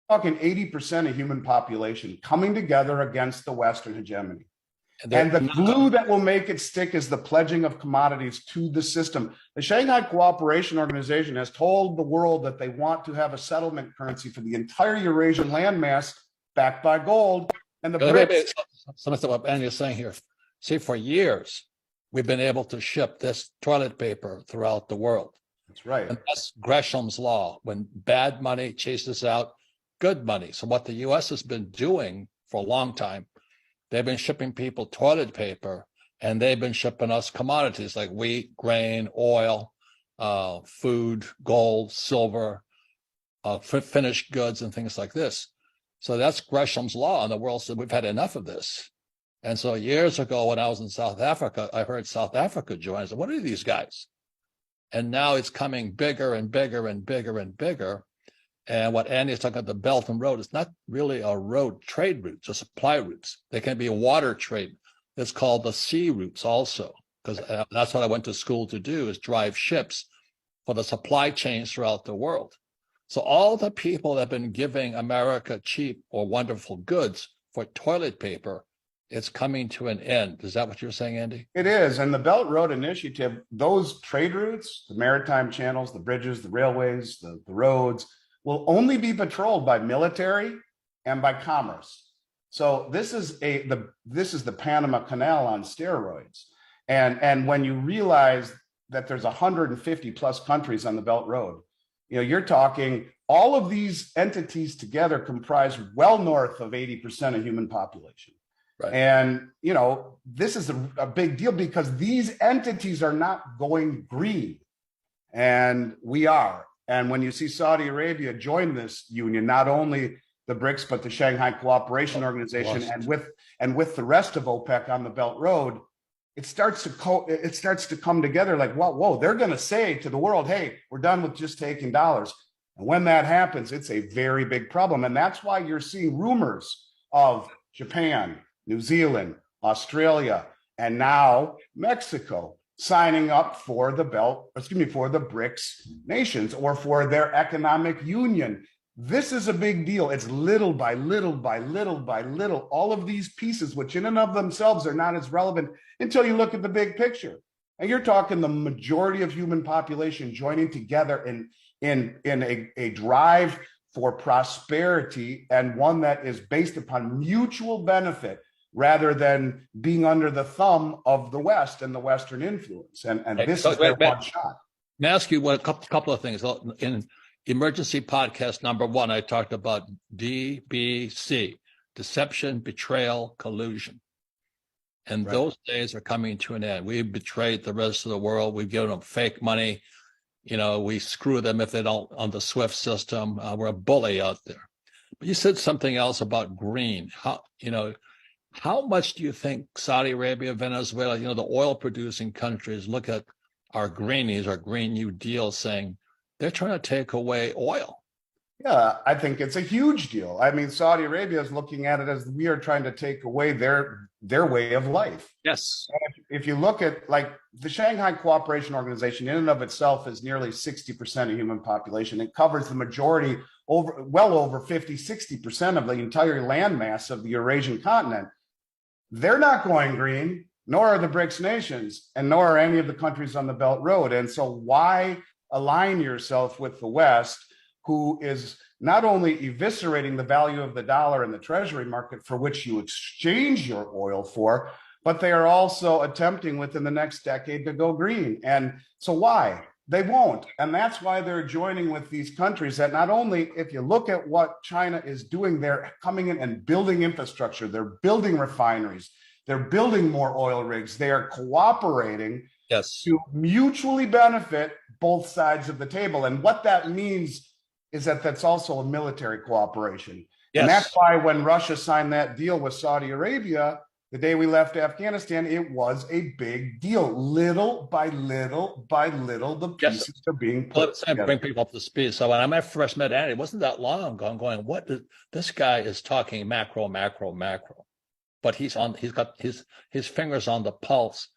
talking 80% of human population coming together against the Western hegemony. And the glue that will make it stick is the pledging of commodities to the system. The Shanghai Cooperation Organization has told the world that they want to have a settlement currency for the entire Eurasian landmass backed by gold. And the BRICS. Something what Andy is saying here. See, for years, we've been able to ship this toilet paper throughout the world. That's right. And that's Gresham's law. When bad money chases out good money. So what the U.S. has been doing for a long time, they've been shipping people toilet paper, and they've been shipping us commodities like wheat, grain, oil, food, gold, silver, finished goods, and things like this. So that's Gresham's law, and the world said, we've had enough of this. And so years ago, when I was in South Africa, I heard South Africa join. I said, what are these guys? And now it's coming bigger and bigger and bigger and bigger. And what Andy is talking about, the Belt and Road, it's not really a road trade route, it's supply routes. They can be a water trade. It's called the sea routes also, because that's what I went to school to do, is drive ships for the supply chains throughout the world. So all the people that have been giving America cheap or wonderful goods for toilet paper, it's coming to an end. Is that what you're saying, Andy? It is. And the Belt Road Initiative, those trade routes, the maritime channels, the bridges, the railways, the roads, will only be patrolled by military and by commerce. So this is the Panama Canal on steroids. And when you realize that there's 150 plus countries on the Belt Road, you're talking all of these entities together comprise well north of 80% of human population. Right. And, this is a big deal because these entities are not going green, and we are. And when you see Saudi Arabia join this union, not only the BRICS, but the Shanghai Cooperation Organization, and with the rest of OPEC on the Belt Road, it starts to come together like, whoa, they're going to say to the world, hey, we're done with just taking dollars. And when that happens, it's a very big problem. And that's why you're seeing rumors of Japan, New Zealand, Australia, and now Mexico signing up for the for the BRICS nations, or for their economic union. This is a big deal. It's little by little by little by little, all of these pieces, which in and of themselves are not as relevant until you look at the big picture. And you're talking the majority of human population joining together in a drive for prosperity, and one that is based upon mutual benefit, rather than being under the thumb of the West and the Western influence. And this is their one shot. May I ask you a couple of things? In emergency podcast number 1, I talked about DBC, deception, betrayal, collusion. And those days are coming to an end. We've betrayed the rest of the world. We've given them fake money. We screw them if they don't on the SWIFT system. We're a bully out there. But you said something else about green. How much do you think Saudi Arabia, Venezuela, the oil producing countries look at our greenies, our Green New Deal, saying they're trying to take away oil? Yeah, I think it's a huge deal. I mean, Saudi Arabia is looking at it as we are trying to take away their way of life. Yes. And if you look at like the Shanghai Cooperation Organization in and of itself is nearly 60% of human population. It covers the majority, well over 50, 60% of the entire landmass of the Eurasian continent. They're not going green, nor are the BRICS nations, and nor are any of the countries on the Belt Road. And so why align yourself with the West, who is not only eviscerating the value of the dollar in the treasury market for which you exchange your oil for, but they are also attempting within the next decade to go green. And so why? They won't. And that's why they're joining with these countries that not only, if you look at what China is doing, they're coming in and building infrastructure, they're building refineries, they're building more oil rigs, they are cooperating to mutually benefit both sides of the table. And what that means is that that's also a military cooperation. Yes. And that's why when Russia signed that deal with Saudi Arabia, the day we left Afghanistan, it was a big deal. Little by little by little, the pieces are being put together. Bring people up to speed. So when I first met Andy, it wasn't that long ago. I'm going, this guy is talking macro, but he's got his fingers on the pulse.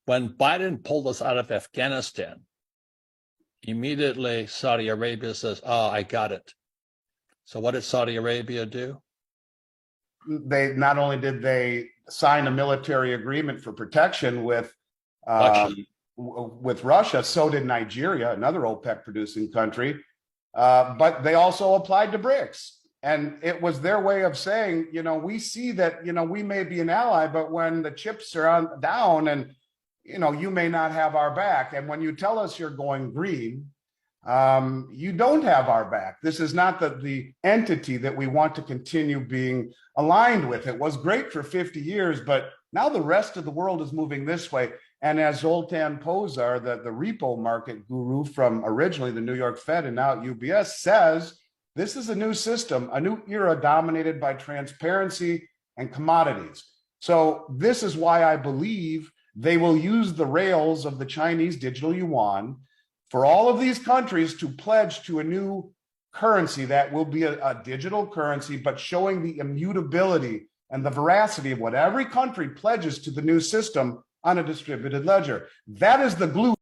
When Biden pulled us out of Afghanistan, immediately Saudi Arabia says, "Oh, I got it." So what did Saudi Arabia do? They not only did they sign a military agreement for protection with Russia. with Russia, so did Nigeria, another OPEC producing country. But they also applied to BRICS. And it was their way of saying, we see that, we may be an ally, but when the chips are down and, you may not have our back. And when you tell us you're going green, you don't have our back. This is not the entity that we want to continue being aligned with. It was great for 50 years, but now the rest of the world is moving this way. And as Zoltan Pozsar, the repo market guru from originally the New York Fed and now at UBS, says, this is a new system, a new era dominated by transparency and commodities. So this is why I believe they will use the rails of the Chinese digital yuan for all of these countries to pledge to a new currency that will be a digital currency, but showing the immutability and the veracity of what every country pledges to the new system on a distributed ledger. That is the glue